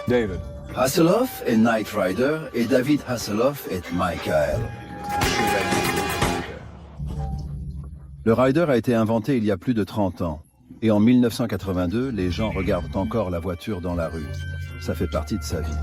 David. Hasselhoff est Knight Rider et David Hasselhoff est Michael. Le Rider a été inventé il y a plus de 30 ans. Et en 1982, les gens regardent encore la voiture dans la rue. Ça fait partie de sa vie.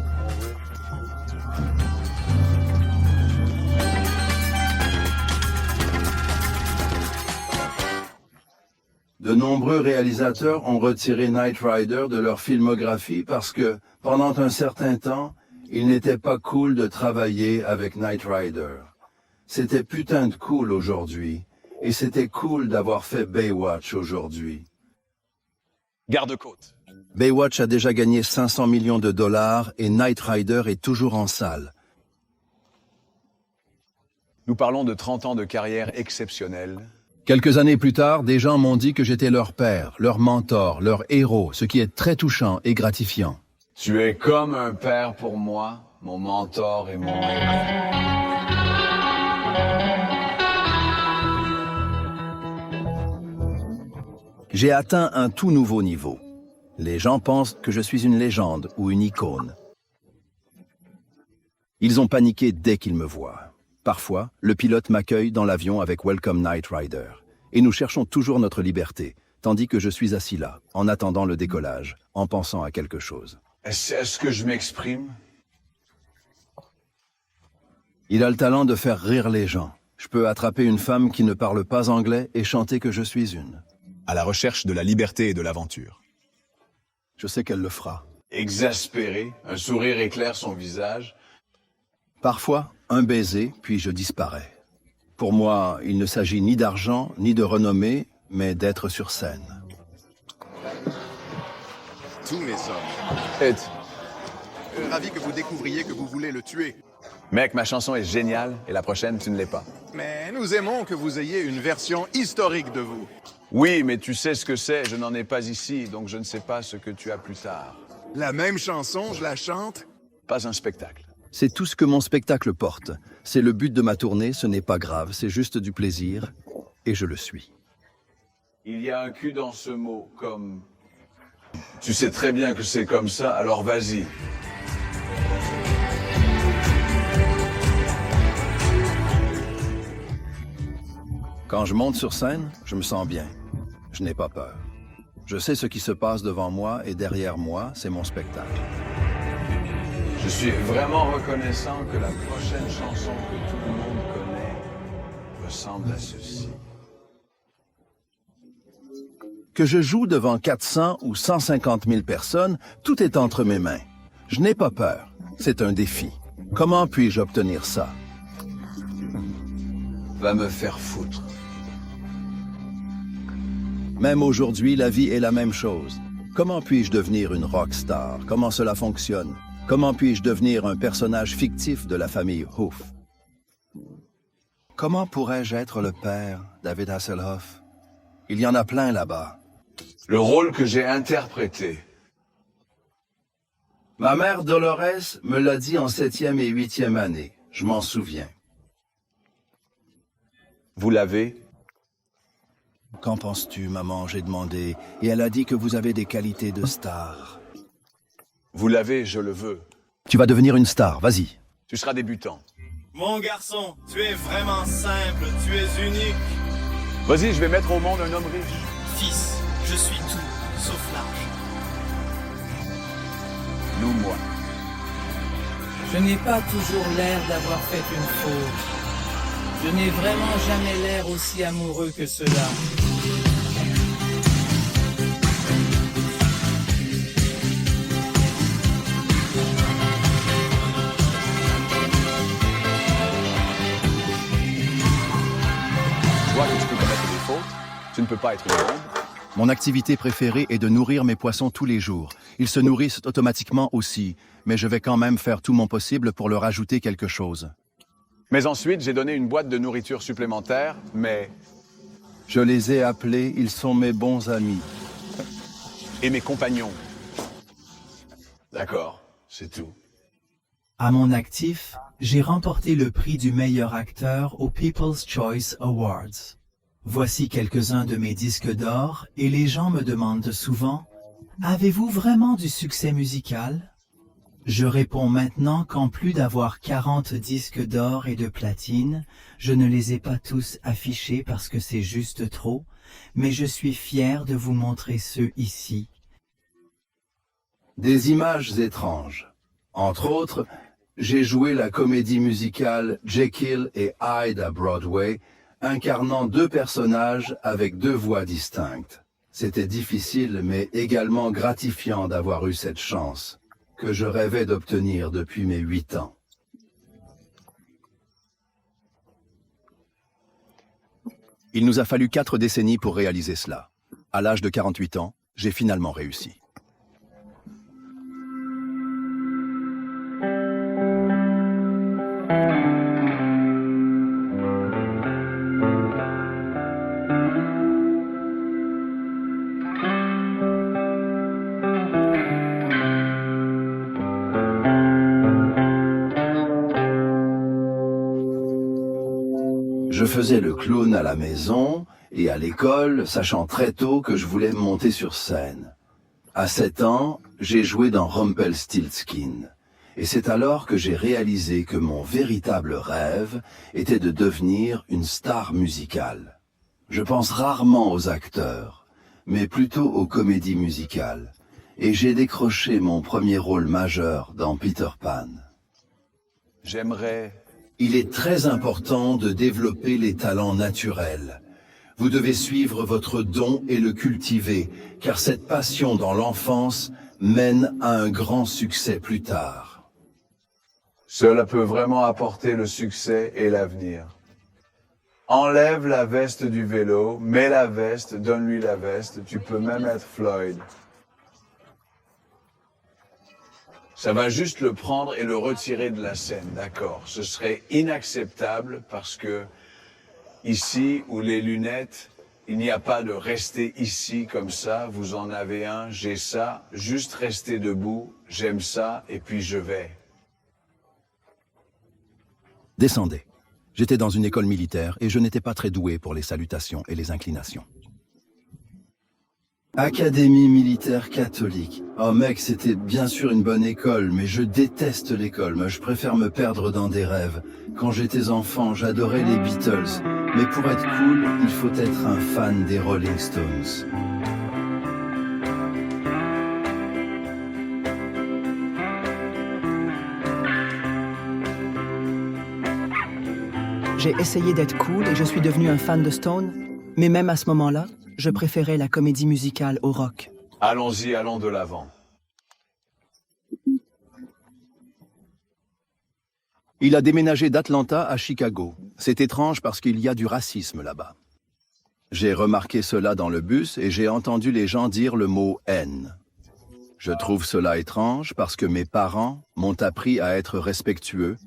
De nombreux réalisateurs ont retiré Knight Rider de leur filmographie parce que, pendant un certain temps, il n'était pas cool de travailler avec Knight Rider. C'était putain de cool aujourd'hui, et c'était cool d'avoir fait Baywatch aujourd'hui. Garde-côte. Baywatch a déjà gagné 500 millions de dollars et Knight Rider est toujours en salle. Nous parlons de 30 ans de carrière exceptionnelle. Quelques années plus tard, des gens m'ont dit que j'étais leur père, leur mentor, leur héros, ce qui est très touchant et gratifiant. Tu es comme un père pour moi, mon mentor et mon héros. J'ai atteint un tout nouveau niveau. Les gens pensent que je suis une légende ou une icône. Ils ont paniqué dès qu'ils me voient. Parfois, le pilote m'accueille dans l'avion avec Welcome Knight Rider. Et nous cherchons toujours notre liberté, tandis que je suis assis là, en attendant le décollage, en pensant à quelque chose. Est-ce que je m'exprime? Il a le talent de faire rire les gens. Je peux attraper une femme qui ne parle pas anglais et chanter que je suis une. À la recherche de la liberté et de l'aventure. Je sais qu'elle le fera. Exaspéré, un sourire éclaire son visage. Parfois, un baiser, puis je disparais. Pour moi, il ne s'agit ni d'argent, ni de renommée, mais d'être sur scène. Tous mes hommes. Ed. Ravi que vous découvriez que vous voulez le tuer. Mec, ma chanson est géniale, et la prochaine, tu ne l'es pas. Mais nous aimons que vous ayez une version historique de vous. Oui, mais tu sais ce que c'est, je n'en ai pas ici, donc je ne sais pas ce que tu as plus tard. La même chanson, je la chante. Pas un spectacle. C'est tout ce que mon spectacle porte. C'est le but de ma tournée, ce n'est pas grave, c'est juste du plaisir, et je le suis. Il y a un cul dans ce mot, comme... Tu sais très bien que c'est comme ça, alors vas-y. Quand je monte sur scène, je me sens bien. Je n'ai pas peur. Je sais ce qui se passe devant moi et derrière moi, c'est mon spectacle. Je suis vraiment reconnaissant que la prochaine chanson que tout le monde connaît ressemble à ceci. Que je joue devant 400 ou 150 000 personnes, tout est entre mes mains. Je n'ai pas peur. C'est un défi. Comment puis-je obtenir ça? Va me faire foutre. Même aujourd'hui, la vie est la même chose. Comment puis-je devenir une rockstar? Comment cela fonctionne? Comment puis-je devenir un personnage fictif de la famille Hoof? Comment pourrais-je être le père, David Hasselhoff? Il y en a plein là-bas. Le rôle que j'ai interprété. Ma mère Dolores me l'a dit en 7e et 8e année. Je m'en souviens. Vous l'avez? Qu'en penses-tu, maman? J'ai demandé. Et elle a dit que vous avez des qualités de star. Vous l'avez, je le veux. Tu vas devenir une star, vas-y. Tu seras débutant. Mon garçon, tu es vraiment simple, tu es unique. Vas-y, je vais mettre au monde un homme riche. Fils, je suis tout, sauf l'argent. Nous, moi. Je n'ai pas toujours l'air d'avoir fait une faute. Je n'ai vraiment jamais l'air aussi amoureux que cela. Tu vois que tu peux commettre des fautes, tu ne peux pas être une bombe. Mon activité préférée est de nourrir mes poissons tous les jours. Ils se nourrissent automatiquement aussi, mais je vais quand même faire tout mon possible pour leur ajouter quelque chose. Mais ensuite, j'ai donné une boîte de nourriture supplémentaire, mais... Je les ai appelés, ils sont mes bons amis. Et mes compagnons. D'accord, c'est tout. À mon actif, j'ai remporté le prix du meilleur acteur aux People's Choice Awards. Voici quelques-uns de mes disques d'or et les gens me demandent souvent « Avez-vous vraiment du succès musical ?» Je réponds maintenant qu'en plus d'avoir 40 disques d'or et de platine, je ne les ai pas tous affichés parce que c'est juste trop, mais je suis fier de vous montrer ceux ici. Des images étranges. Entre autres, j'ai joué la comédie musicale Jekyll et Hyde à Broadway, incarnant 2 personnages avec 2 voix distinctes. C'était difficile mais également gratifiant d'avoir eu cette chance, que je rêvais d'obtenir depuis mes 8 ans. Il nous a fallu 4 décennies pour réaliser cela. À l'âge de 48 ans, j'ai finalement réussi. Je faisais le clown à la maison et à l'école, sachant très tôt que je voulais monter sur scène. À 7 ans, j'ai joué dans Rumpelstiltskin. Et c'est alors que j'ai réalisé que mon véritable rêve était de devenir une star musicale. Je pense rarement aux acteurs, mais plutôt aux comédies musicales. Et j'ai décroché mon premier rôle majeur dans Peter Pan. J'aimerais... Il est très important de développer les talents naturels. Vous devez suivre votre don et le cultiver, car cette passion dans l'enfance mène à un grand succès plus tard. Cela peut vraiment apporter le succès et l'avenir. Enlève la veste du vélo, mets la veste, donne-lui la veste, tu peux même être Floyd. Ça va juste le prendre et le retirer de la scène, d'accord. Ce serait inacceptable parce que ici, où les lunettes, il n'y a pas de rester ici comme ça, vous en avez un, j'ai ça, juste rester debout, j'aime ça et puis je vais. Descendez. J'étais dans une école militaire et je n'étais pas très doué pour les salutations et les inclinations. Académie militaire catholique. Oh mec, c'était bien sûr une bonne école, mais je déteste l'école. Moi, je préfère me perdre dans des rêves. Quand j'étais enfant, j'adorais les Beatles. Mais pour être cool, il faut être un fan des Rolling Stones. J'ai essayé d'être cool et je suis devenu un fan de Stone, mais même à ce moment-là, je préférais la comédie musicale au rock. Allons-y, allons de l'avant. Il a déménagé d'Atlanta à Chicago. C'est étrange parce qu'il y a du racisme là-bas. J'ai remarqué cela dans le bus et j'ai entendu les gens dire le mot « haine ». Je trouve cela étrange parce que mes parents m'ont appris à être respectueux.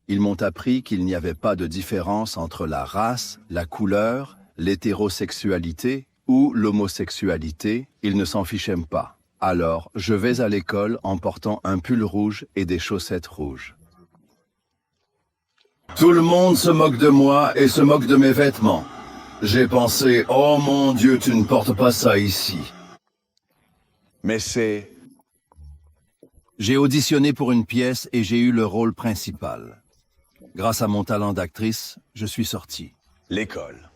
Ils m'ont appris qu'il n'y avait pas de différence entre la race, la couleur, l'hétérosexualité ou l'homosexualité. Ils ne s'en fichaient pas. Alors, je vais à l'école en portant un pull rouge et des chaussettes rouges. Tout le monde se moque de moi et se moque de mes vêtements. J'ai pensé, oh mon Dieu, tu ne portes pas ça ici. Mais c'est... J'ai auditionné pour une pièce et j'ai eu le rôle principal. Grâce à mon talent d'actrice, je suis sorti. l'école.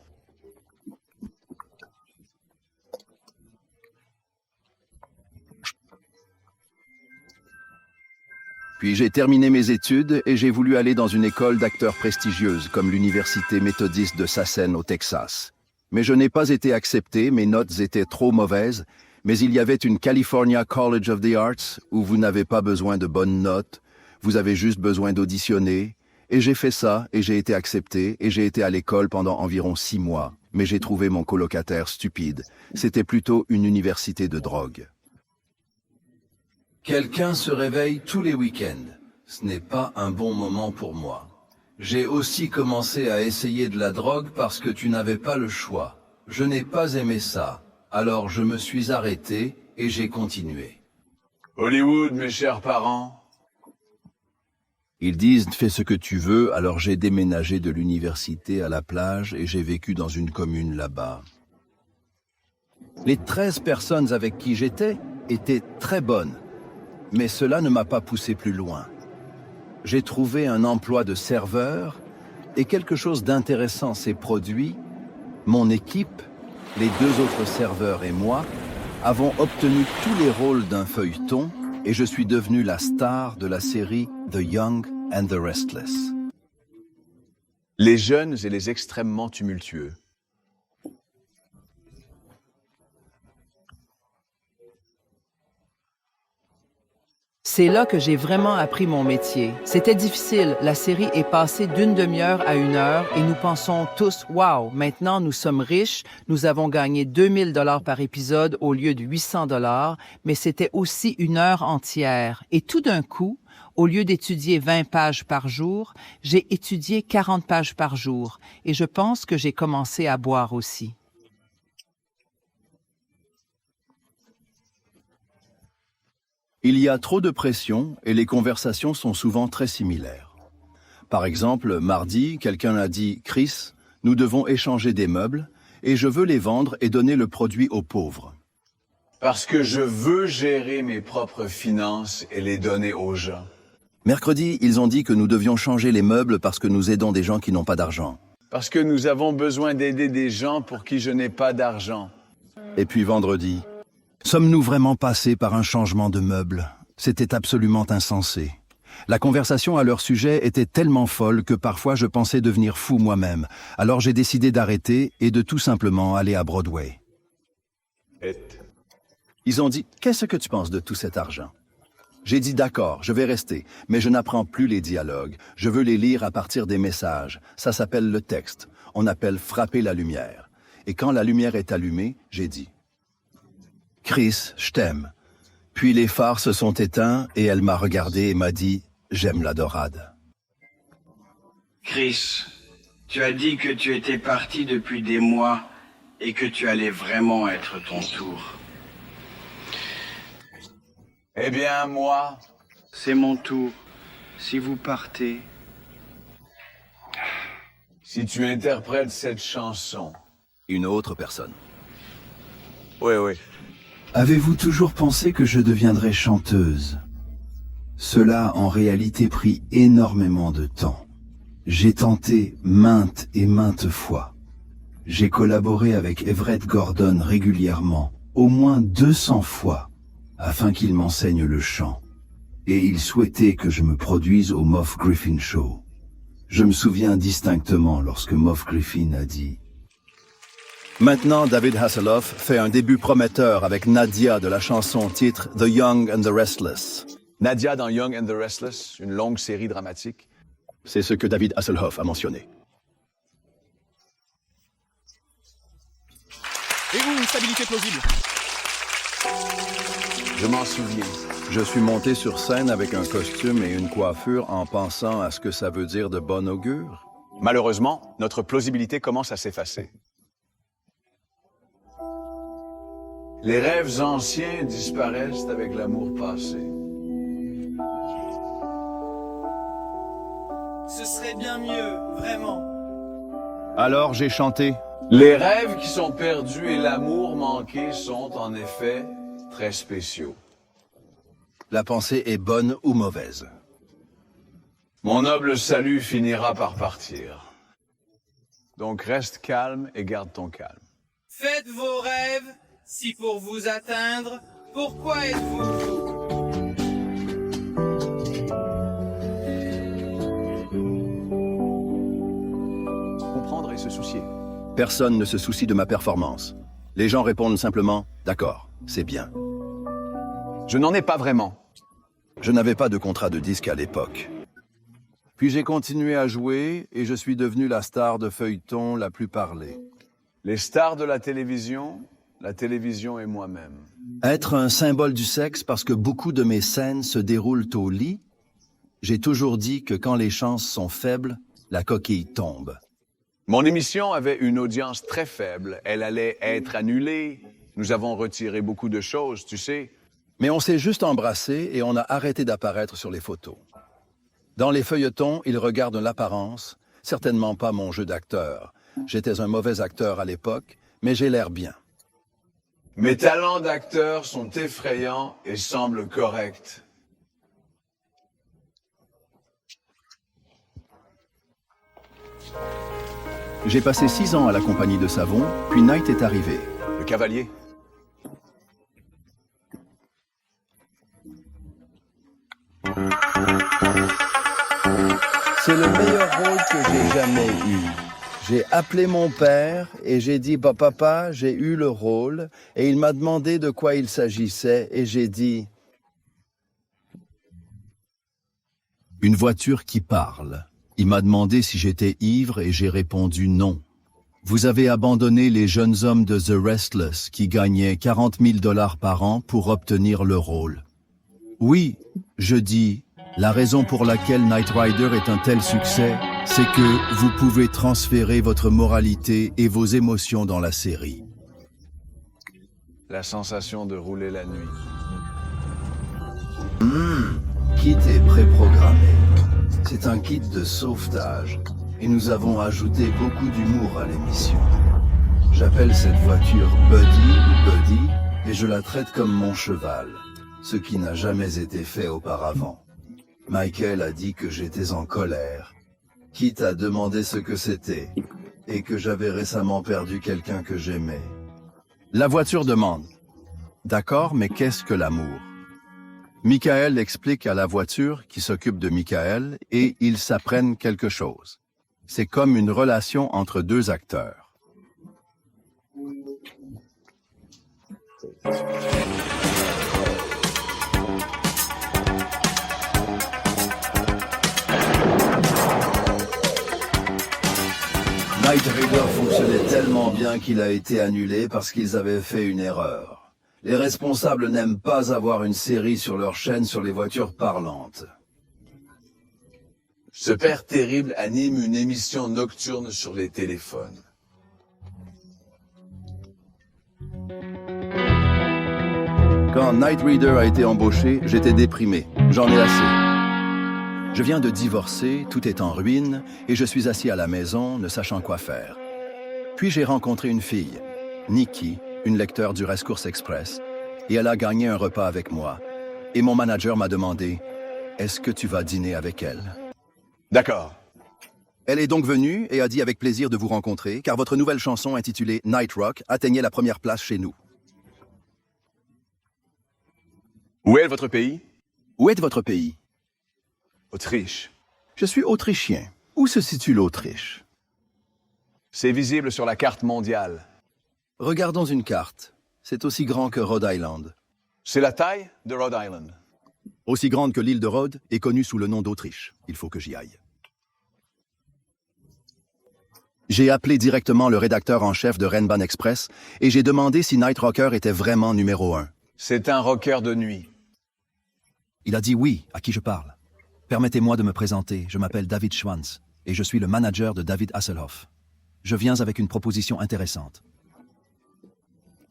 Puis j'ai terminé mes études et j'ai voulu aller dans une école d'acteurs prestigieuse comme l'Université méthodiste de Sassen au Texas. Mais je n'ai pas été accepté, mes notes étaient trop mauvaises, mais il y avait une California College of the Arts où vous n'avez pas besoin de bonnes notes, vous avez juste besoin d'auditionner, et j'ai fait ça et j'ai été accepté et j'ai été à l'école pendant environ 6 mois. mais j'ai trouvé mon colocataire stupide. C'était plutôt une université de drogue. Quelqu'un se réveille tous les week-ends. Ce n'est pas un bon moment pour moi. J'ai aussi commencé à essayer de la drogue parce que tu n'avais pas le choix. Je n'ai pas aimé ça. Alors je me suis arrêté et j'ai continué. Hollywood, mes chers parents. Ils disent « fais ce que tu veux », alors j'ai déménagé de l'université à la plage et j'ai vécu dans une commune là-bas. Les 13 personnes avec qui j'étais étaient très bonnes, mais cela ne m'a pas poussé plus loin. J'ai trouvé un emploi de serveur et quelque chose d'intéressant s'est produit. Mon équipe, les 2 autres serveurs et moi, avons obtenu tous les rôles d'un feuilleton et je suis devenu la star de la série The Young and the Restless. Les jeunes et les extrêmement tumultueux. C'est là que j'ai vraiment appris mon métier. C'était difficile. La série est passée d'une demi-heure à 1 heure et nous pensons tous, wow, maintenant nous sommes riches, nous avons gagné 2000 $ par épisode au lieu de 800 $, mais c'était aussi 1 heure entière. Et tout d'un coup, au lieu d'étudier 20 pages par jour, j'ai étudié 40 pages par jour. Et je pense que j'ai commencé à boire aussi. Il y a trop de pression et les conversations sont souvent très similaires. Par exemple, mardi, quelqu'un a dit « Chris, nous devons échanger des meubles et je veux les vendre et donner le produit aux pauvres. » Parce que je veux gérer mes propres finances et les donner aux gens. Mercredi, ils ont dit que nous devions changer les meubles parce que nous aidons des gens qui n'ont pas d'argent. Parce que nous avons besoin d'aider des gens pour qui je n'ai pas d'argent. Et puis vendredi, sommes-nous vraiment passés par un changement de meubles? C'était absolument insensé. La conversation à leur sujet était tellement folle que parfois je pensais devenir fou moi-même. Alors j'ai décidé d'arrêter et de tout simplement aller à Broadway. Ils ont dit « Qu'est-ce que tu penses de tout cet argent ?» J'ai dit « D'accord, je vais rester, mais je n'apprends plus les dialogues. Je veux les lire à partir des messages. Ça s'appelle le texte. On appelle frapper la lumière. » Et quand la lumière est allumée, j'ai dit « Chris, je t'aime. » Puis les phares se sont éteints et elle m'a regardé et m'a dit « J'aime la dorade. » Chris, tu as dit que tu étais parti depuis des mois et que tu allais vraiment être ton tour. Eh bien, moi, C'est mon tour. Si vous partez... si tu interprètes cette chanson... Une autre personne. Oui. Avez-vous toujours pensé que je deviendrais chanteuse? Cela a en réalité pris énormément de temps. J'ai tenté maintes et maintes fois. J'ai collaboré avec Everett Gordon régulièrement, au moins 200 fois, afin qu'il m'enseigne le chant. Et il souhaitait que je me produise au Moff Griffin Show. Je me souviens distinctement lorsque Moff Griffin a dit « Maintenant, David Hasselhoff fait un début prometteur avec Nadia de la chanson titre The Young and the Restless. Nadia dans Young and the Restless, une longue série dramatique. C'est ce que David Hasselhoff a mentionné. Et vous, une stabilité plausible? Je m'en souviens. Je suis monté sur scène avec un costume et une coiffure en pensant à ce que ça veut dire de bon augure. Malheureusement, notre plausibilité commence à s'effacer. Les rêves anciens disparaissent avec l'amour passé. Ce serait bien mieux, vraiment. Alors j'ai chanté. Les rêves qui sont perdus et l'amour manqué sont en effet très spéciaux. La pensée est bonne ou mauvaise. Mon noble salut finira par partir. Donc reste calme et garde ton calme. Faites vos rêves, si pour vous atteindre, pourquoi êtes-vous fou? Comprendre et se soucier. Personne ne se soucie de ma performance. Les gens répondent simplement « D'accord, c'est bien ». Je n'en ai pas vraiment. Je n'avais pas de contrat de disque à l'époque. Puis j'ai continué à jouer et je suis devenu la star de feuilleton la plus parlée. Les stars de la télévision et moi-même. Être un symbole du sexe parce que beaucoup de mes scènes se déroulent au lit? J'ai toujours dit que quand les chances sont faibles, la coquille tombe. Mon émission avait une audience très faible. Elle allait être annulée. Nous avons retiré beaucoup de choses, tu sais. Mais on s'est juste embrassé et on a arrêté d'apparaître sur les photos. Dans les feuilletons, ils regardent l'apparence, certainement pas mon jeu d'acteur. J'étais un mauvais acteur à l'époque, mais j'ai l'air bien. Mes talents d'acteur sont effrayants et semblent corrects. J'ai passé 6 ans à la compagnie de savon, puis Night est arrivé. Le cavalier. C'est le meilleur rôle que j'ai jamais eu. J'ai appelé mon père et j'ai dit « Papa, j'ai eu le rôle » et il m'a demandé de quoi il s'agissait et j'ai dit « Une voiture qui parle ». Il m'a demandé si j'étais ivre et j'ai répondu non. Vous avez abandonné les jeunes hommes de The Restless qui gagnaient 40 000 $ par an pour obtenir le rôle. Oui, je dis, la raison pour laquelle Knight Rider est un tel succès, c'est que vous pouvez transférer votre moralité et vos émotions dans la série. La sensation de rouler la nuit. Kit est préprogrammé. C'est un kit de sauvetage et nous avons ajouté beaucoup d'humour à l'émission. J'appelle cette voiture Buddy ou Buddy et je la traite comme mon cheval, ce qui n'a jamais été fait auparavant. Michael a dit que j'étais en colère. Kit a demandé ce que c'était et que j'avais récemment perdu quelqu'un que j'aimais. La voiture demande « D'accord, mais qu'est-ce que l'amour ?» Michael explique à la voiture qui s'occupe de Michael et ils s'apprennent quelque chose. C'est comme une relation entre deux acteurs. Knight Rider fonctionnait tellement bien qu'il a été annulé parce qu'ils avaient fait une erreur. Les responsables n'aiment pas avoir une série sur leur chaîne sur les voitures parlantes. Ce père terrible anime une émission nocturne sur les téléphones. Quand Knight Rider a été embauché, j'étais déprimé. J'en ai assez. Je viens de divorcer, tout est en ruine, et je suis assis à la maison, ne sachant quoi faire. Puis j'ai rencontré une fille, Nikki, une lecteur du Rescourse Express, et elle a gagné un repas avec moi. Et mon manager m'a demandé, « Est-ce que tu vas dîner avec elle ?» D'accord. Elle est donc venue et a dit avec plaisir de vous rencontrer, car votre nouvelle chanson intitulée « Night Rock » atteignait la première place chez nous. Où est votre pays? Où est votre pays? Autriche. Je suis autrichien. Où se situe l'Autriche? C'est visible sur la carte mondiale. Regardons une carte. C'est aussi grand que Rhode Island. C'est la taille de Rhode Island. Aussi grande que l'île de Rhodes et connue sous le nom d'Autriche. Il faut que j'y aille. J'ai appelé directement le rédacteur en chef de Renban Express et j'ai demandé si Night Rocker était vraiment numéro 1. C'est un rocker de nuit. Il a dit oui, à qui je parle. Permettez-moi de me présenter, je m'appelle David Schwanz et je suis le manager de David Hasselhoff. Je viens avec une proposition intéressante.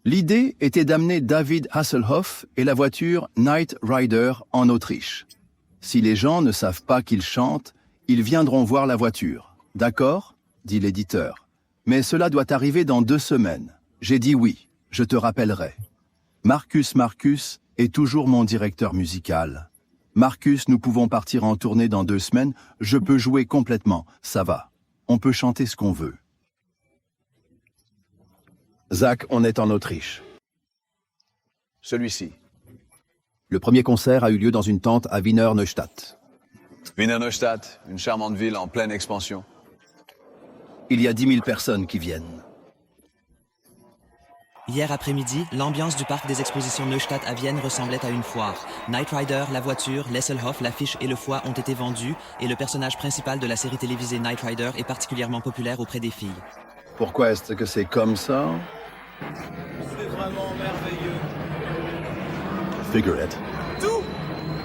L'idée était d'amener David Hasselhoff et la voiture Knight Rider en Autriche. Si les gens ne savent pas qu'il chante, ils viendront voir la voiture. D'accord? Dit l'éditeur. Mais cela doit arriver dans 2 semaines. J'ai dit oui, je te rappellerai. Marcus est toujours mon directeur musical. Marcus, nous pouvons partir en tournée dans 2 semaines, je peux jouer complètement, ça va. On peut chanter ce qu'on veut. Zach, on est en Autriche. Celui-ci. Le premier concert a eu lieu dans une tente à Wiener Neustadt. Wiener Neustadt, une charmante ville en pleine expansion. Il y a 10 000 personnes qui viennent. Hier après-midi, l'ambiance du parc des expositions Neustadt à Vienne ressemblait à une foire. Knight Rider, la voiture, l'Hesselhoff, l'affiche et le foie ont été vendus et le personnage principal de la série télévisée Knight Rider est particulièrement populaire auprès des filles. Pourquoi est-ce que c'est comme ça? C'est vraiment merveilleux. Figure it.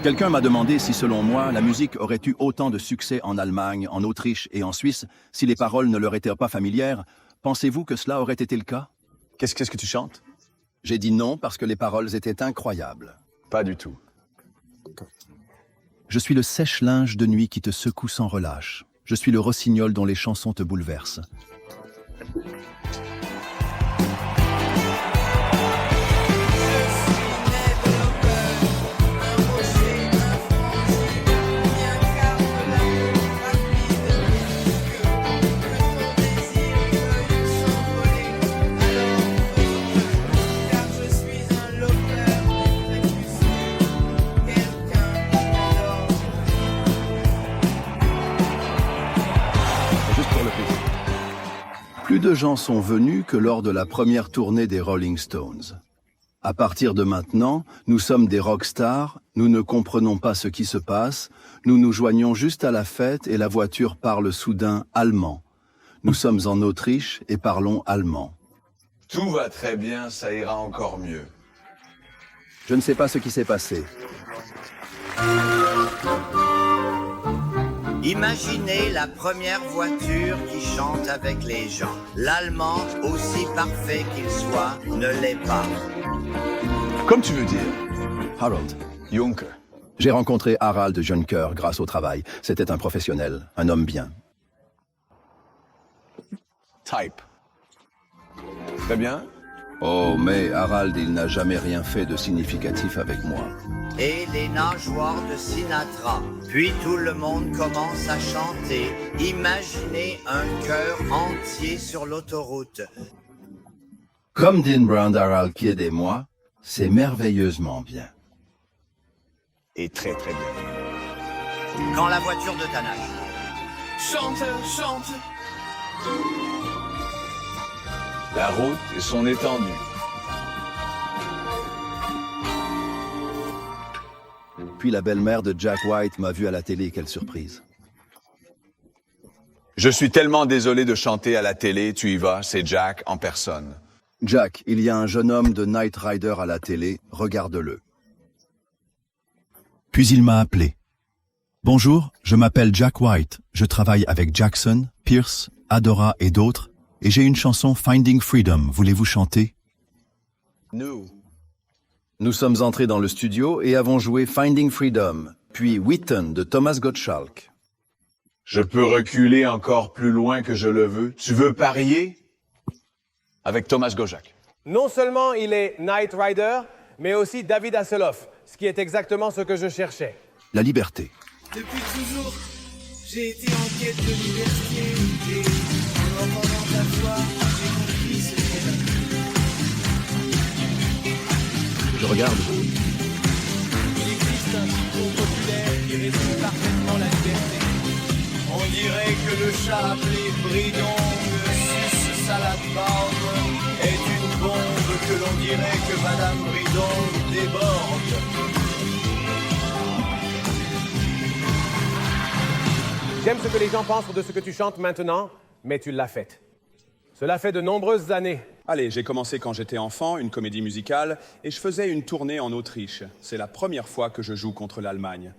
Quelqu'un m'a demandé si, selon moi, la musique aurait eu autant de succès en Allemagne, en Autriche et en Suisse si les paroles ne leur étaient pas familières. Pensez-vous que cela aurait été le cas? Qu'est-ce que tu chantes? J'ai dit non parce que les paroles étaient incroyables. Pas du tout. Je suis le sèche-linge de nuit qui te secoue sans relâche. Je suis le rossignol dont les chansons te bouleversent. Plus de gens sont venus que lors de la première tournée des Rolling Stones. À partir de maintenant, nous sommes des rockstars, nous ne comprenons pas ce qui se passe, nous nous joignons juste à la fête et la voiture parle soudain allemand. Nous sommes en Autriche et parlons allemand. Tout va très bien, ça ira encore mieux. Je ne sais pas ce qui s'est passé. Imaginez la première voiture qui chante avec les gens. L'allemand, aussi parfait qu'il soit, ne l'est pas. Comme tu veux dire. Harold. Juncker. J'ai rencontré Harald Juncker grâce au travail. C'était un professionnel, un homme bien. Type. Très bien. Oh, mais Harald, il n'a jamais rien fait de significatif avec moi. Et les nageoires de Sinatra. Puis tout le monde commence à chanter. Imaginez un chœur entier sur l'autoroute. Comme Dean Brown, Harald Kidd et moi, c'est merveilleusement bien. Et très très bien. Quand la voiture de ta nage. Chante, chante. La route et son étendue. Puis la belle-mère de Jack White m'a vu à la télé, quelle surprise. Je suis tellement désolé de chanter à la télé, tu y vas, c'est Jack en personne. Jack, il y a un jeune homme de Knight Rider à la télé, regarde-le. Puis il m'a appelé. Bonjour, je m'appelle Jack White, je travaille avec Jackson, Pierce, Adora et d'autres, et j'ai une chanson Finding Freedom, voulez-vous chanter? Nous sommes entrés dans le studio et avons joué Finding Freedom, puis Wheaton de Thomas Gottschalk. Je peux reculer encore plus loin que je le veux. Tu veux parier? Avec Thomas Gottschalk. Non seulement il est Knight Rider, mais aussi David Hasselhoff, ce qui est exactement ce que je cherchais. La liberté. Depuis toujours, j'ai été en quête de liberté. Et en entendant ta voix, j'ai compris ce qu'est la vie. Je regarde. Il existe un dicton populaire qui résume parfaitement la liberté. On dirait que le chat appelé Bridong suce salade barbe est une bombe que l'on dirait que Madame Bridong déborde. J'aime ce que les gens pensent de ce que tu chantes maintenant, mais tu l'as fait. Cela fait de nombreuses années. Allez, j'ai commencé quand j'étais enfant, une comédie musicale, et je faisais une tournée en Autriche. C'est la première fois que je joue contre l'Allemagne.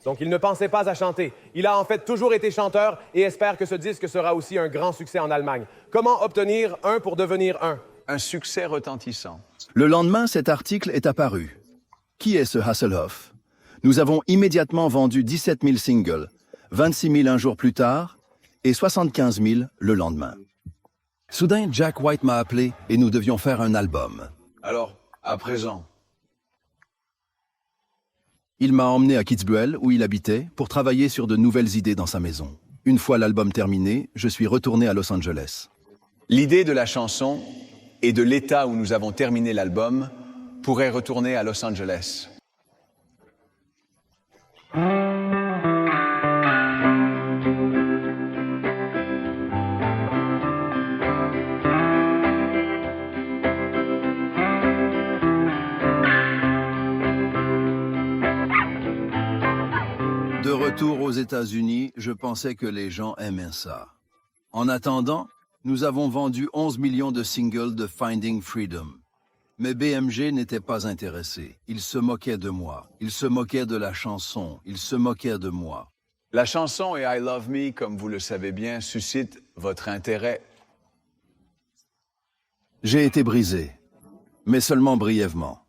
Donc il ne pensait pas à chanter. Il a en fait toujours été chanteur et espère que ce disque sera aussi un grand succès en Allemagne. Comment obtenir un pour devenir un? Un succès retentissant. Le lendemain, cet article est apparu. Qui est ce Hasselhoff? Nous avons immédiatement vendu 17 000 singles, 26 000 un jour plus tard et 75 000 le lendemain. Soudain, Jack White m'a appelé et nous devions faire un album. Alors, à présent. Il m'a emmené à Kitzbühel, où il habitait, pour travailler sur de nouvelles idées dans sa maison. Une fois l'album terminé, je suis retourné à Los Angeles. L'idée de la chanson et de l'état où nous avons terminé l'album pourrait retourner à Los Angeles. De retour aux États-Unis, je pensais que les gens aimaient ça. En attendant, Nous avons vendu 11 millions de singles de Finding Freedom. Mais BMG n'était pas intéressé. Il se moquait de moi. Il se moquait de la chanson. Il se moquait de moi. La chanson et I Love Me, comme vous le savez bien, suscitent votre intérêt. J'ai été brisé, mais seulement brièvement.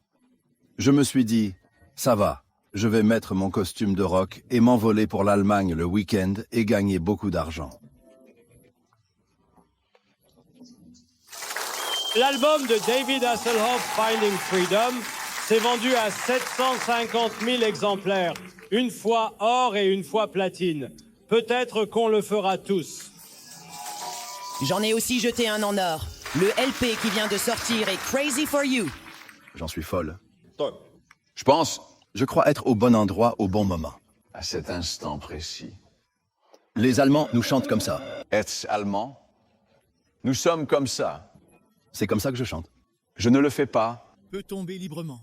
Je me suis dit, ça va, je vais mettre mon costume de rock et m'envoler pour l'Allemagne le week-end et gagner beaucoup d'argent. L'album de David Hasselhoff, Finding Freedom, s'est vendu à 750 000 exemplaires, une fois or et une fois platine. Peut-être qu'on le fera tous. J'en ai aussi jeté un en or. Le LP qui vient de sortir est Crazy for You. J'en suis folle. Je crois être au bon endroit au bon moment. À cet instant précis. Les Allemands nous chantent comme ça. Être allemand? Nous sommes comme ça. C'est comme ça que je chante. Je ne le fais pas. Peut tomber librement.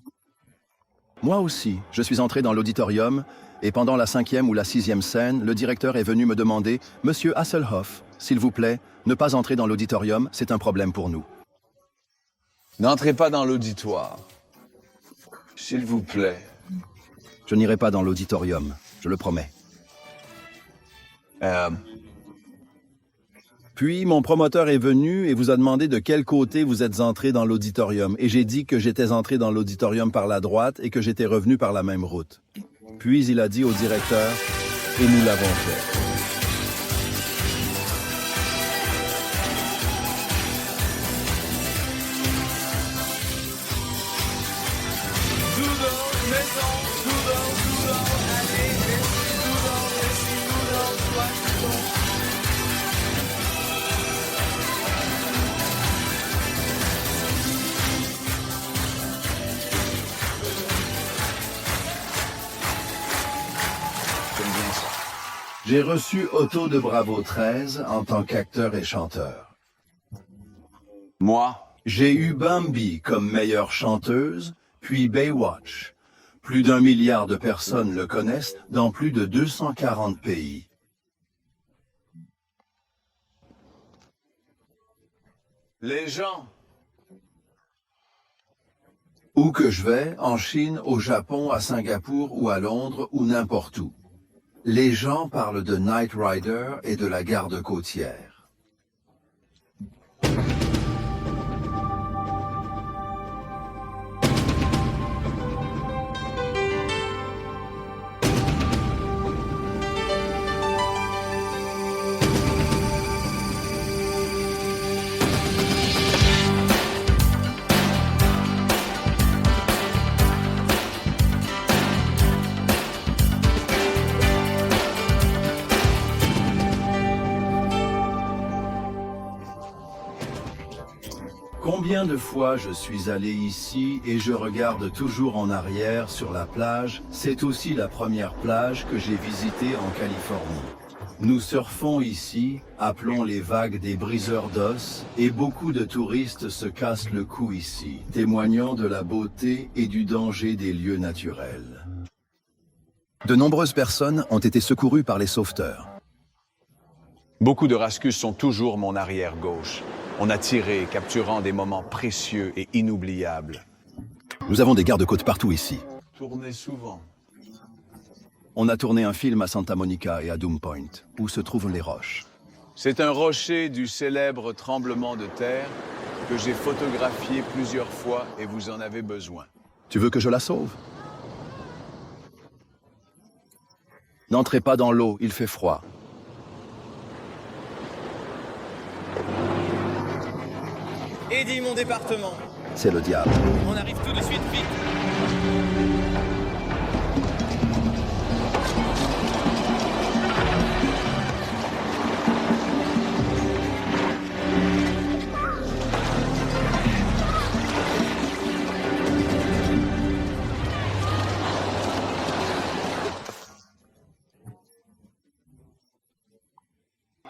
Moi aussi, je suis entré dans l'auditorium et pendant la 5e ou la 6e scène, le directeur est venu me demander « Monsieur Hasselhoff, s'il vous plaît, ne pas entrer dans l'auditorium, c'est un problème pour nous. » N'entrez pas dans l'auditoire. S'il vous plaît. Je n'irai pas dans l'auditorium, je le promets. Puis, mon promoteur est venu et vous a demandé de quel côté vous êtes entré dans l'auditorium. Et j'ai dit que j'étais entré dans l'auditorium par la droite et que j'étais revenu par la même route. Puis, il a dit au directeur, et nous l'avons fait. J'ai reçu Otto de Bravo 13 en tant qu'acteur et chanteur. Moi? J'ai eu Bambi comme meilleure chanteuse, puis Baywatch. Plus d'1 milliard de personnes le connaissent dans plus de 240 pays. Les gens. Où que je vais, en Chine, au Japon, à Singapour ou à Londres ou n'importe où. Les gens parlent de Knight Rider et de la garde côtière. Combien de fois je suis allé ici et je regarde toujours en arrière sur la plage, c'est aussi la première plage que j'ai visitée en Californie. Nous surfons ici, appelons les vagues des briseurs d'os, et beaucoup de touristes se cassent le cou ici, témoignant de la beauté et du danger des lieux naturels. De nombreuses personnes ont été secourues par les sauveteurs. Beaucoup de rascus sont toujours mon arrière gauche. On a tiré, capturant des moments précieux et inoubliables. Nous avons des gardes-côtes partout ici. Tournez souvent. On a tourné un film à Santa Monica et à Doom Point, où se trouvent les roches. C'est un rocher du célèbre tremblement de terre que j'ai photographié plusieurs fois et vous en avez besoin. Tu veux que je la sauve? N'entrez pas dans l'eau, il fait froid. Eddie, mon département. C'est le diable. On arrive tout de suite, vite.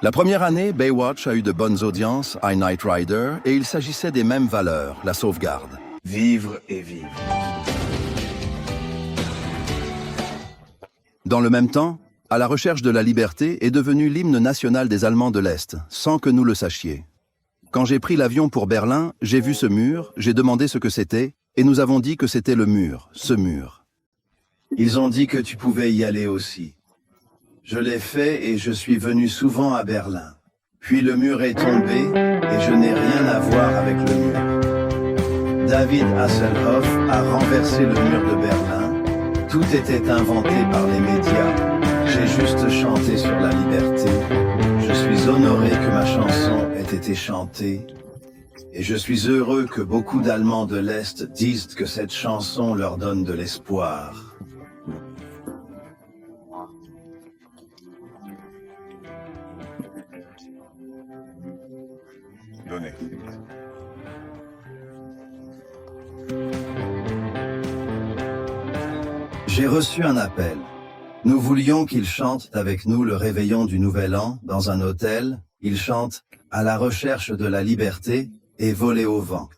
La première année, Baywatch a eu de bonnes audiences à Knight Rider et il s'agissait des mêmes valeurs, la sauvegarde. Vivre et vivre. Dans le même temps, À la recherche de la liberté est devenu l'hymne national des Allemands de l'Est, sans que nous le sachions. Quand j'ai pris l'avion pour Berlin, j'ai vu ce mur, j'ai demandé ce que c'était, et nous avons dit que c'était le mur, ce mur. Ils ont dit que tu pouvais y aller aussi. Je l'ai fait et je suis venu souvent à Berlin. Puis le mur est tombé et je n'ai rien à voir avec le mur. David Hasselhoff a renversé le mur de Berlin. Tout était inventé par les médias. J'ai juste chanté sur la liberté. Je suis honoré que ma chanson ait été chantée. Et je suis heureux que beaucoup d'Allemands de l'Est disent que cette chanson leur donne de l'espoir. Donnez. J'ai reçu un appel. Nous voulions qu'ils chantent avec nous le réveillon du Nouvel An dans un hôtel. Ils chantent « À la recherche de la liberté » et « Voler au vent ».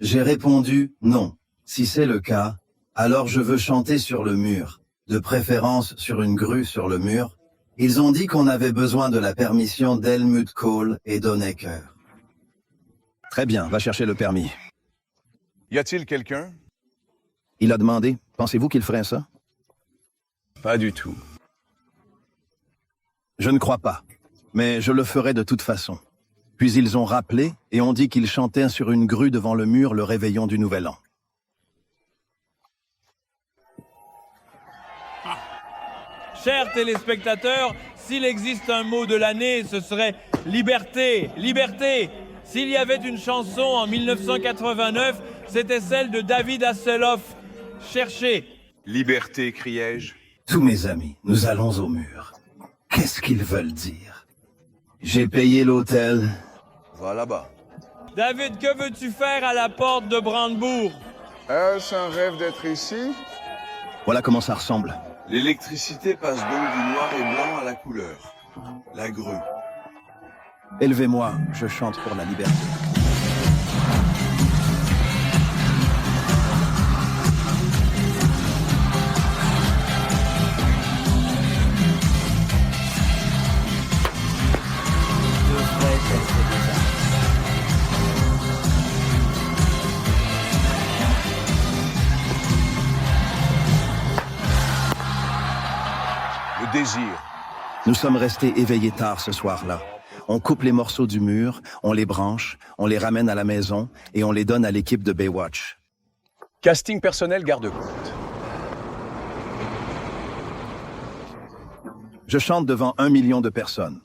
J'ai répondu « Non, si c'est le cas, alors je veux chanter sur le mur, de préférence sur une grue sur le mur. » Ils ont dit qu'on avait besoin de la permission d'Helmut Kohl et d'Honecker. Très bien, va chercher le permis. Y a-t-il quelqu'un? Il a demandé. Pensez-vous qu'il ferait ça? Pas du tout. Je ne crois pas. Mais je le ferai de toute façon. Puis ils ont rappelé et ont dit qu'ils chantaient sur une grue devant le mur le réveillon du Nouvel An. Chers téléspectateurs, s'il existe un mot de l'année, ce serait liberté, liberté. S'il y avait une chanson en 1989, c'était celle de David Hasselhoff. Cherchez. Liberté, criai-je. Tous mes amis, nous allons au mur. Qu'est-ce qu'ils veulent dire? J'ai payé l'hôtel. Va là-bas. David, que veux-tu faire à la porte de Brandebourg? Est-ce un rêve d'être ici? Voilà comment ça ressemble. L'électricité passe donc du noir et blanc à la couleur. La grue. Élevez-moi, je chante pour la liberté. Le désir. Nous sommes restés éveillés tard ce soir-là. On coupe les morceaux du mur, on les branche, on les ramène à la maison et on les donne à l'équipe de Baywatch. Casting personnel garde-côte. Je chante devant 1 million de personnes.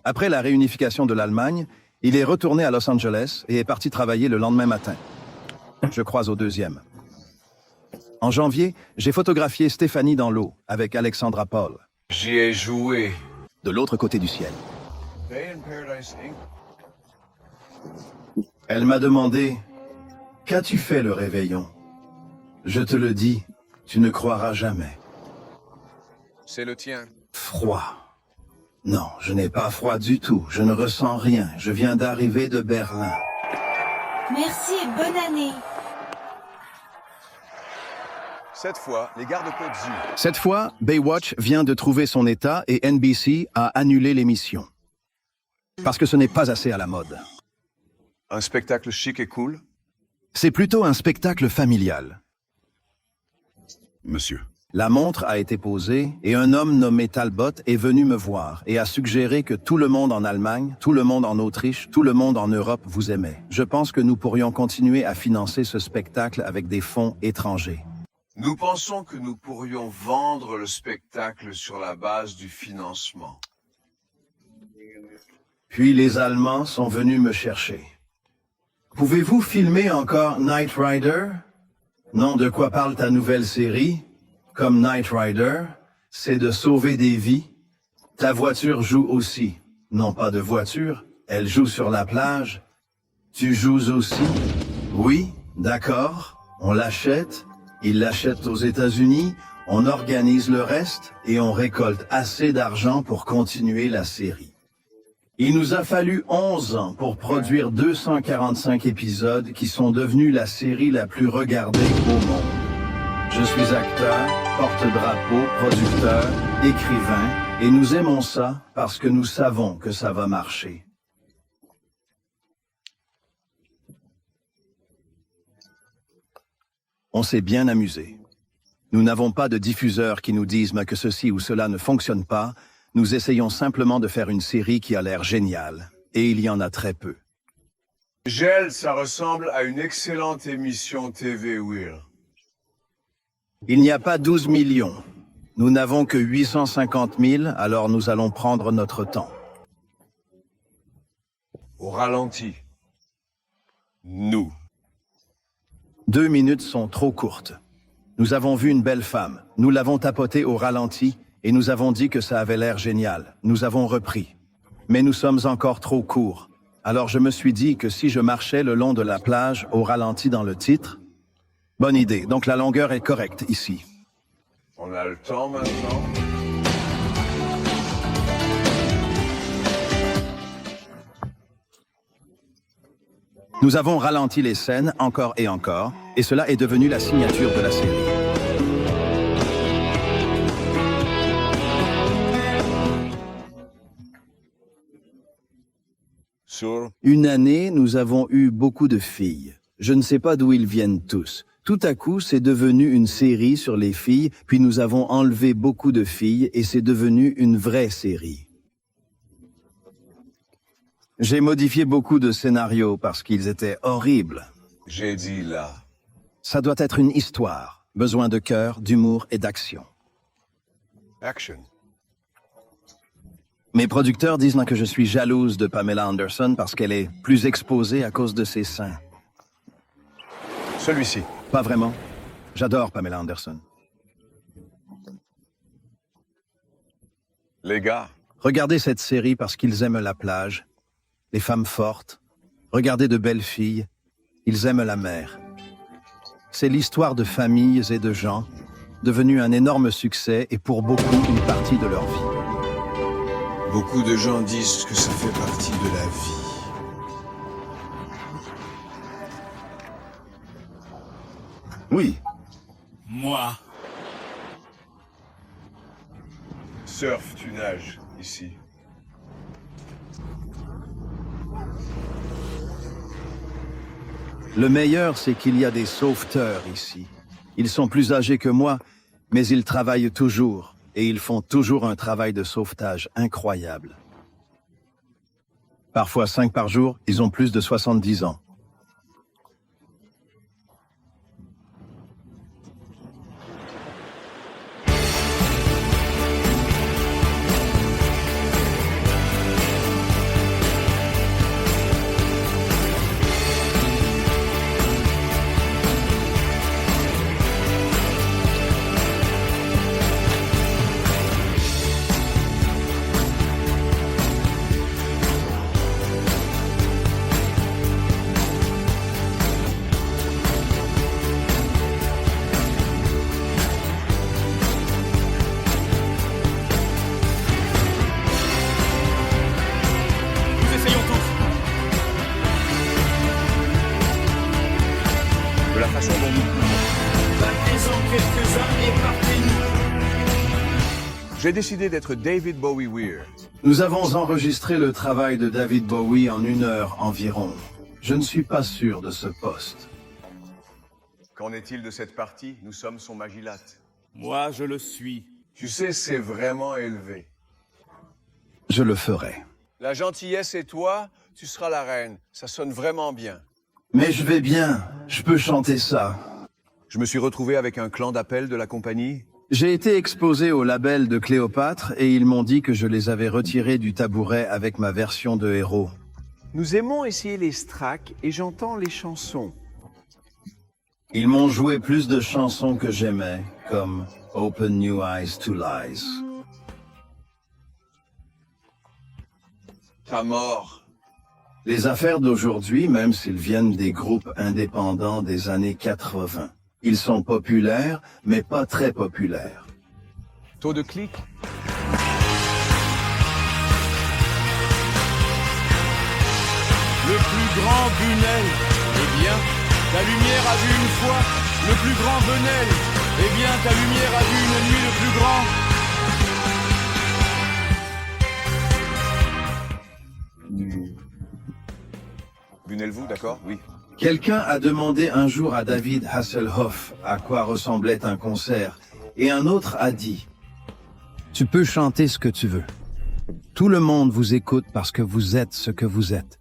Après la réunification de l'Allemagne, il est retourné à Los Angeles et est parti travailler le lendemain matin. Je croise au 2e. En janvier, j'ai photographié Stéphanie dans l'eau avec Alexandra Paul. J'y ai joué. De l'autre côté du ciel. Elle m'a demandé « Qu'as-tu fait le réveillon ?» Je te le dis, tu ne croiras jamais. C'est le tien. Froid. Non, je n'ai pas froid du tout. Je ne ressens rien. Je viens d'arriver de Berlin. Merci et bonne année. Cette fois, les garde-côtes y. Cette fois, Baywatch vient de trouver son état et NBC a annulé l'émission. Parce que ce n'est pas assez à la mode. Un spectacle chic et cool? C'est plutôt un spectacle familial. Monsieur. La montre a été posée et un homme nommé Talbot est venu me voir et a suggéré que tout le monde en Allemagne, tout le monde en Autriche, tout le monde en Europe vous aimait. Je pense que nous pourrions continuer à financer ce spectacle avec des fonds étrangers. Nous pensons que nous pourrions vendre le spectacle sur la base du financement. Puis les Allemands sont venus me chercher. Pouvez-vous filmer encore Knight Rider? Non, de quoi parle ta nouvelle série? Comme Knight Rider, c'est de sauver des vies. Ta voiture joue aussi. Non, pas de voiture, elle joue sur la plage. Tu joues aussi? Oui, d'accord, on l'achète. Ils l'achètent aux États-Unis, on organise le reste et on récolte assez d'argent pour continuer la série. Il nous a fallu 11 ans pour produire 245 épisodes qui sont devenus la série la plus regardée au monde. Je suis acteur, porte-drapeau, producteur, écrivain et nous aimons ça parce que nous savons que ça va marcher. On s'est bien amusé. Nous n'avons pas de diffuseurs qui nous disent que ceci ou cela ne fonctionne pas. Nous essayons simplement de faire une série qui a l'air géniale. Et il y en a très peu. Gel, ça ressemble à une excellente émission TV, Will. Il n'y a pas 12 millions. Nous n'avons que 850 000, alors nous allons prendre notre temps. Au ralenti. Nous. 2 minutes sont trop courtes. Nous avons vu une belle femme. Nous l'avons tapotée au ralenti et nous avons dit que ça avait l'air génial. Nous avons repris. Mais nous sommes encore trop courts. Alors je me suis dit que si je marchais le long de la plage au ralenti dans le titre... Bonne idée. Donc la longueur est correcte ici. On a le temps maintenant. Nous avons ralenti les scènes encore et encore, et cela est devenu la signature de la série. Une année, nous avons eu beaucoup de filles. Je ne sais pas d'où ils viennent tous. Tout à coup, c'est devenu une série sur les filles, puis nous avons enlevé beaucoup de filles et c'est devenu une vraie série. J'ai modifié beaucoup de scénarios parce qu'ils étaient horribles. J'ai dit là. Ça doit être une histoire. Besoin de cœur, d'humour et d'action. Action. Mes producteurs disent que je suis jalouse de Pamela Anderson parce qu'elle est plus exposée à cause de ses seins. Celui-ci. Pas vraiment. J'adore Pamela Anderson. Les gars. Regardez cette série parce qu'ils aiment la plage, les femmes fortes. Regardez de belles filles. Ils aiment la mer. C'est l'histoire de familles et de gens, devenu un énorme succès et pour beaucoup une partie de leur vie. Beaucoup de gens disent que ça fait partie de la vie. Oui. Moi. Surf, tu nages, ici. Le meilleur, c'est qu'il y a des sauveteurs ici. Ils sont plus âgés que moi, mais ils travaillent toujours. Et ils font toujours un travail de sauvetage incroyable. Parfois 5 par jour, ils ont plus de 70 ans. J'ai décidé d'être David Bowie Weir. Nous avons enregistré le travail de David Bowie en 1 heure environ. Je ne suis pas sûr de ce poste. Qu'en est-il de cette partie? Nous sommes son magilate. Moi, je le suis. Tu sais, c'est vraiment élevé. Je le ferai. La gentillesse et toi, tu seras la reine. Ça sonne vraiment bien. Mais je vais bien. Je peux chanter ça. Je me suis retrouvé avec un clan d'appel de la compagnie. J'ai été exposé au label de Cléopâtre et ils m'ont dit que je les avais retirés du tabouret avec ma version de héros. Nous aimons essayer les stracks et j'entends les chansons. Ils m'ont joué plus de chansons que j'aimais, comme Open New Eyes to Lies. Ta mort. Les affaires d'aujourd'hui, même s'ils viennent des groupes indépendants des années 80, ils sont populaires, mais pas très populaires. Taux de clic? Le plus grand Bunel, eh bien, ta lumière a vu une fois. Le plus grand Bunel, eh bien, ta lumière a vu une nuit le plus grand. Bunel Calmez-vous, d'accord? Oui. Quelqu'un a demandé un jour à David Hasselhoff à quoi ressemblait un concert, et un autre a dit « Tu peux chanter ce que tu veux. Tout le monde vous écoute parce que vous êtes ce que vous êtes.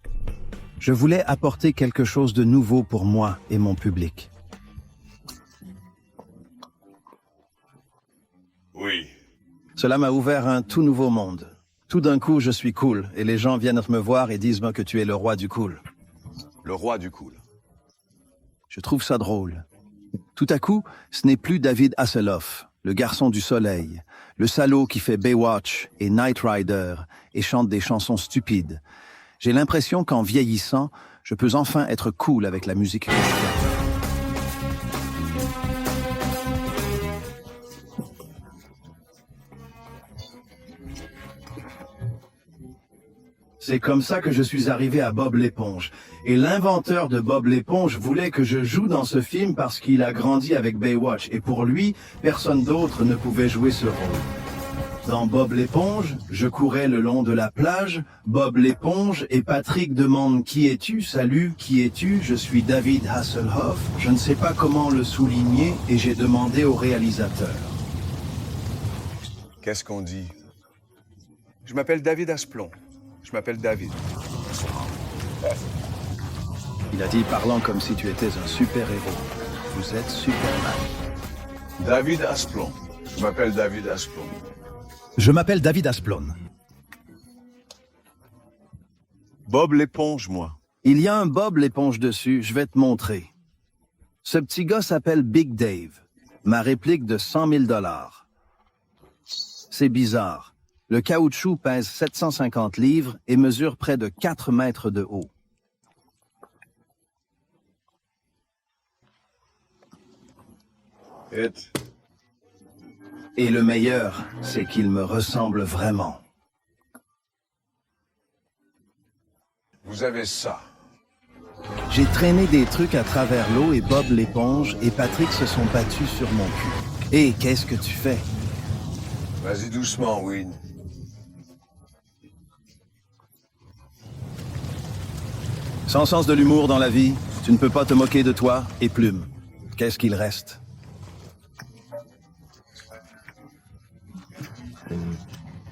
Je voulais apporter quelque chose de nouveau pour moi et mon public. » Oui. Cela m'a ouvert un tout nouveau monde. Tout d'un coup, je suis cool, et les gens viennent me voir et disent que tu es le roi du cool. Le roi du cool. Je trouve ça drôle. Tout à coup, ce n'est plus David Hasselhoff, le garçon du soleil, le salaud qui fait Baywatch et Knight Rider et chante des chansons stupides. J'ai l'impression qu'en vieillissant, je peux enfin être cool avec la musique que je fais. C'est comme ça que je suis arrivé à Bob l'éponge. Et l'inventeur de Bob l'éponge voulait que je joue dans ce film parce qu'il a grandi avec Baywatch. Et pour lui, personne d'autre ne pouvait jouer ce rôle. Dans Bob l'éponge, je courais le long de la plage. Bob l'éponge et Patrick demandent « Qui es-tu » ? Salut, qui es-tu ? Je suis David Hasselhoff. Je ne sais pas comment le souligner et j'ai demandé au réalisateur. Qu'est-ce qu'on dit? Je m'appelle David Asplon. Je m'appelle David. Il a dit parlant comme si tu étais un super-héros. Vous êtes Superman. David Asplon. Je m'appelle David Asplon. Je m'appelle David Asplon. Bob l'éponge, moi. Il y a un Bob l'éponge dessus, je vais te montrer. Ce petit gars s'appelle Big Dave. Ma réplique de 100 000 $. C'est bizarre. Le caoutchouc pèse 750 livres et mesure près de 4 mètres de haut. Et le meilleur, c'est qu'il me ressemble vraiment. Vous avez ça. J'ai traîné des trucs à travers l'eau et Bob l'éponge et Patrick se sont battus sur mon cul. Hé, qu'est-ce que tu fais? Vas-y doucement, Win. Sans sens de l'humour dans la vie, tu ne peux pas te moquer de toi et Plume. Qu'est-ce qu'il reste?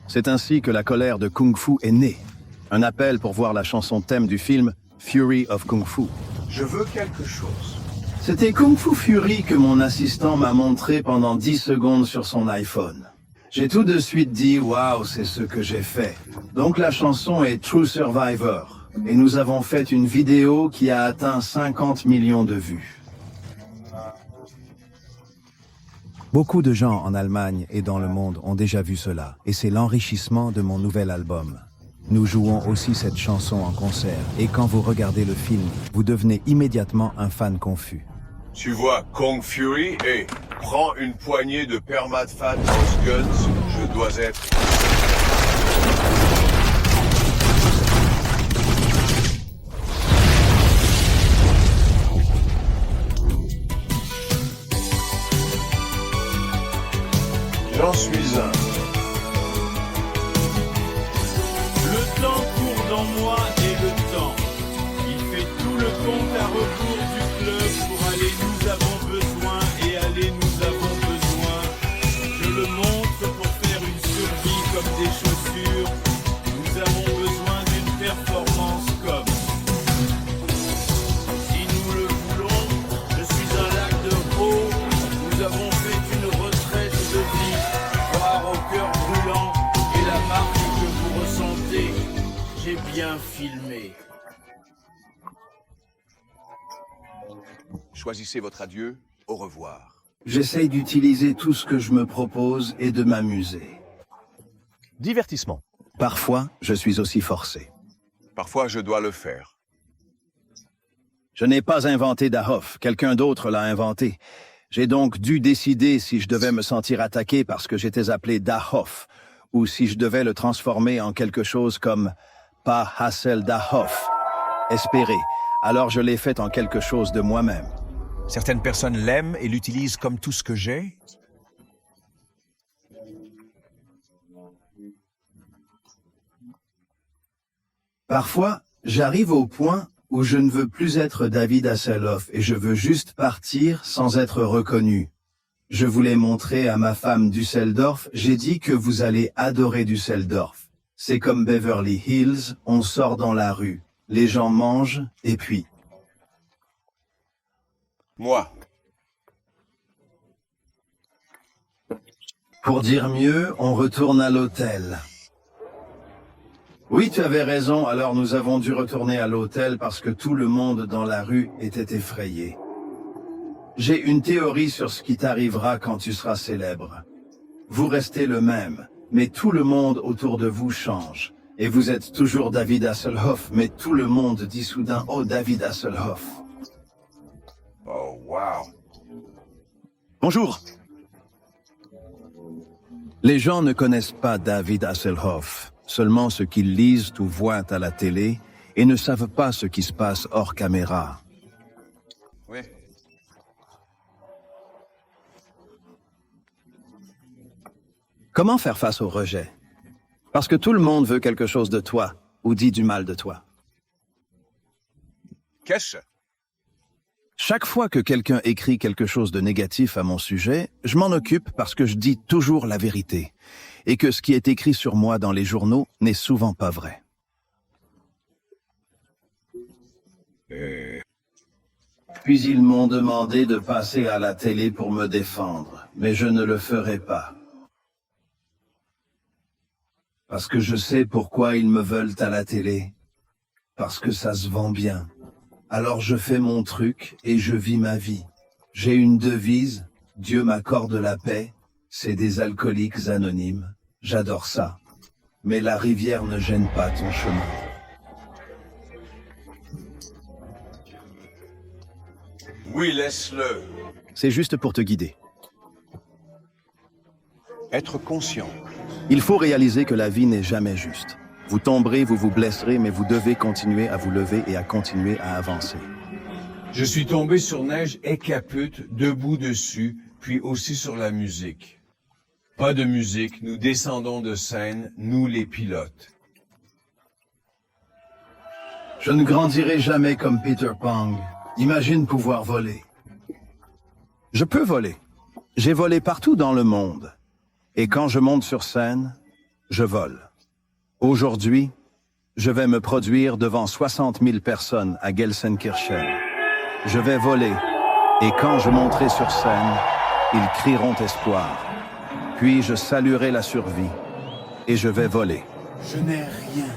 C'est ainsi que la colère de Kung Fu est née. Un appel pour voir la chanson thème du film Fury of Kung Fu. Je veux quelque chose. C'était Kung Fu Fury que mon assistant m'a montré pendant 10 secondes sur son iPhone. J'ai tout de suite dit « Waouh, c'est ce que j'ai fait ». Donc la chanson est True Survivor. Et nous avons fait une vidéo qui a atteint 50 millions de vues. Beaucoup de gens en Allemagne et dans le monde ont déjà vu cela, et c'est l'enrichissement de mon nouvel album. Nous jouons aussi cette chanson en concert, et quand vous regardez le film, vous devenez immédiatement un fan confus. Tu vois Kung Fury et prends une poignée de Permatfat House Guns, je dois être... J'en suis un. Le temps court dans moi et le temps. Il fait tout le compte à rebours du club pour aller nous avons besoin et aller nous avons besoin. Je le montre pour faire une survie comme des chaussures. Nous avons besoin d'une performance comme. Si nous le voulons, je suis un lac de eau. Nous avons fait une retraite de vie. Au cœur brûlant et la marque que vous ressentez, j'ai bien filmé. Choisissez votre adieu, au revoir. J'essaye d'utiliser tout ce que je me propose et de m'amuser. Divertissement. Parfois, je suis aussi forcé. Parfois, je dois le faire. Je n'ai pas inventé Dahoff, quelqu'un d'autre l'a inventé. J'ai donc dû décider si je devais me sentir attaqué parce que j'étais appelé Dahoff, ou si je devais le transformer en quelque chose comme pas Hassel Dahoff. Espérer. Alors je l'ai fait en quelque chose de moi-même. Certaines personnes l'aiment et l'utilisent comme tout ce que j'ai. Parfois, j'arrive au point où je ne veux plus être David Hasselhoff et je veux juste partir sans être reconnu. Je voulais montrer à ma femme Düsseldorf, j'ai dit que vous allez adorer Düsseldorf. C'est comme Beverly Hills, on sort dans la rue, les gens mangent, et puis... Moi. Pour dire mieux, on retourne à l'hôtel. Oui, tu avais raison, alors nous avons dû retourner à l'hôtel parce que tout le monde dans la rue était effrayé. J'ai une théorie sur ce qui t'arrivera quand tu seras célèbre. Vous restez le même, mais tout le monde autour de vous change. Et vous êtes toujours David Hasselhoff, mais tout le monde dit soudain « Oh, David Hasselhoff ». Oh, wow. Bonjour. Les gens ne connaissent pas David Hasselhoff, seulement ce qu'ils lisent ou voient à la télé et ne savent pas ce qui se passe hors caméra. Oui. Comment faire face au rejet? Parce que tout le monde veut quelque chose de toi ou dit du mal de toi. Qu'est-ce? Chaque fois que quelqu'un écrit quelque chose de négatif à mon sujet, je m'en occupe parce que je dis toujours la vérité et que ce qui est écrit sur moi dans les journaux n'est souvent pas vrai. Puis ils m'ont demandé de passer à la télé pour me défendre, mais je ne le ferai pas. Parce que je sais pourquoi ils me veulent à la télé. Parce que ça se vend bien. Alors je fais mon truc et je vis ma vie. J'ai une devise, Dieu m'accorde la paix, c'est des alcooliques anonymes. J'adore ça. Mais la rivière ne gêne pas ton chemin. Oui, laisse-le. C'est juste pour te guider. Être conscient. Il faut réaliser que la vie n'est jamais juste. Vous tomberez, vous vous blesserez, mais vous devez continuer à vous lever et à continuer à avancer. Je suis tombé sur neige et caput, debout dessus, puis aussi sur la musique. Pas de musique, nous descendons de scène, nous les pilotes. Je ne grandirai jamais comme Peter Pang. Imagine pouvoir voler. Je peux voler. J'ai volé partout dans le monde. Et quand je monte sur scène, je vole. Aujourd'hui, je vais me produire devant 60 000 personnes à Gelsenkirchen. Je vais voler, et quand je monterai sur scène, ils crieront espoir. Puis je saluerai la survie, et je vais voler. Je n'ai rien.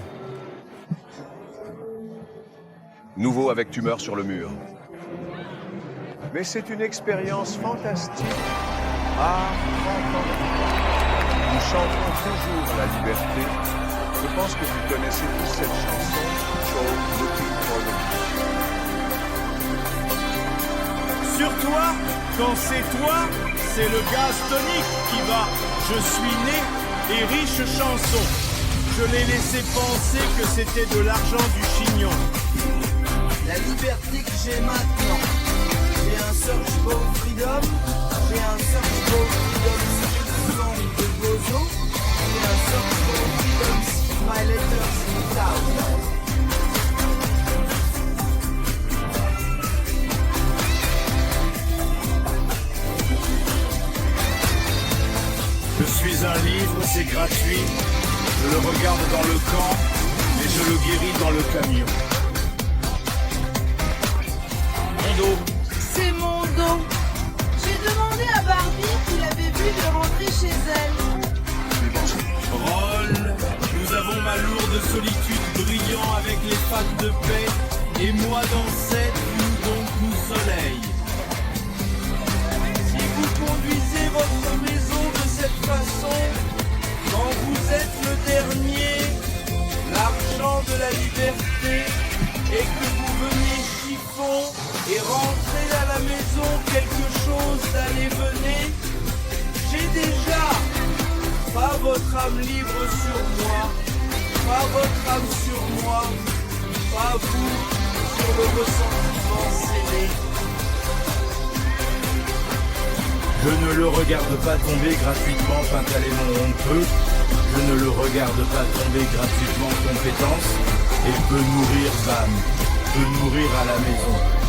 Nouveau avec tumeur sur le mur. Mais c'est une expérience fantastique. Ah, nous chantons toujours la liberté. Je pense que vous connaissez tous cette chanson, Joe Looking for the Beach. Sur toi, quand c'est toi, c'est le gaz tonique qui va. Je suis né et riche chanson. Je l'ai laissé penser que c'était de l'argent du chignon. La liberté que j'ai maintenant. J'ai un search for freedom. J'ai un search for freedom de Bozo. J'ai un search for freedom. My letters in town. Je suis un livre, c'est gratuit. Je le regarde dans le camp et je le guéris dans le camion. Mon dos. C'est mon dos. J'ai demandé à Barbie qu'il avait vu de rentrer chez elle. Roll, nous avons ma lourde solitude brillant avec les pattes de paix. Et moi dans cette nous donc nous soleil. Si vous conduisez votre maison de cette façon, quand vous êtes le dernier, l'argent de la liberté, et que vous veniez chiffon et rentrez à la maison quelque chose d'aller-venez, j'ai déjà pas votre âme libre sur moi, pas votre âme sur moi, pas vous sur le ressentiment scellé. Je ne le regarde pas tomber gratuitement, Pantaleon honteux. Je ne le regarde pas tomber gratuitement, compétence. Et peut mourir, bam. peut mourir à la maison.